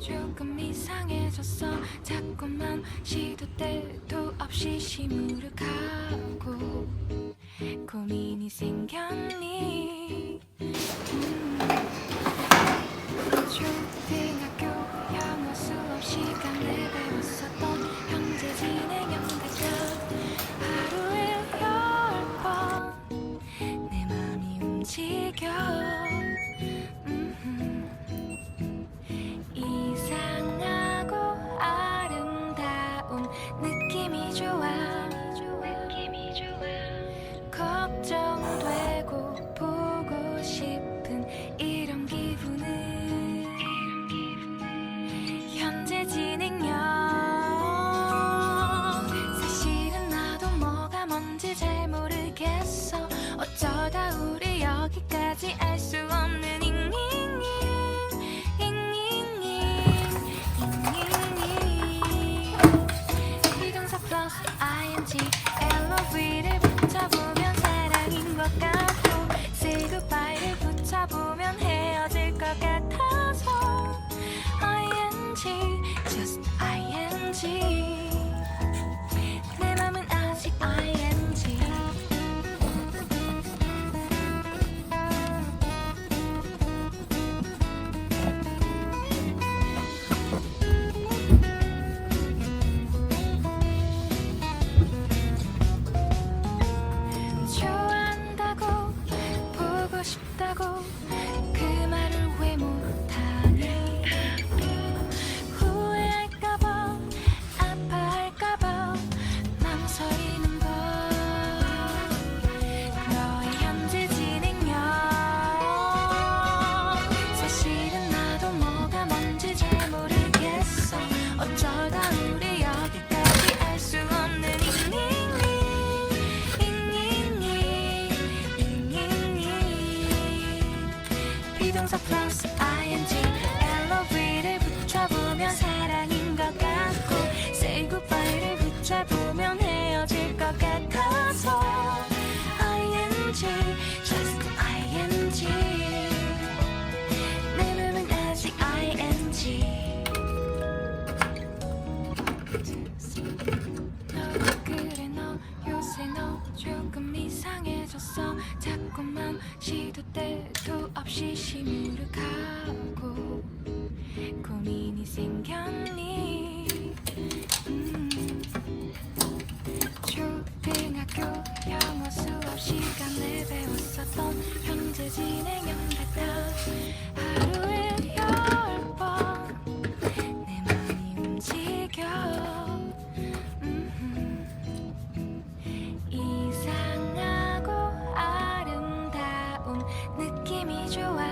조금 이상해졌어. 자꾸만 시도 때도 없이 시무룩하고 고민이 생겼니. 초등학교 영어 수업 시간에 배웠었던 형제 진행형 같아. 하루에 10번 내 맘이 움직여. 이상하고 아름다운 느낌이 좋아. 걱정되고 보고 싶은 이런 기분은 현재 진행형. 사실은 나도 뭐가 뭔지 잘 모르겠어. 어쩌다 우리 여기까지 알 수 없는 비동사 플러스 ing LOV를 붙여보면 사랑인 것 같고 say goodbye를 붙여보면 헤어질 것 같아서 ing just ing 내 맘은 아직 ing. 좋아한다고 보고 싶다고 그 말을 왜 못하니. 후회할까봐 아파할까봐 망설이는 걸. 너의 현재 진행형. 사실은 나도 뭐가 뭔지 잘 모르겠어. 어쩌다 우리 여기까지 알 수 없는 비동사 플러스 ing LOV를 붙여보면 사랑인 것 같고 say goodbye를 붙여보면 헤어질 것 같아서 ing just ing 내 맘은 아직 ing. 너도 그래 너 요새 너 조금 이상해졌어. 자꾸만 시도 때도 없이 시무룩하고 고민이 생겼니. 초등학교 영어 수업 시간에 배웠었던 형제 진행형 같아. 하루에 10번 내 맘이 움직여. 이상하고 아름다운 느낌이 좋아.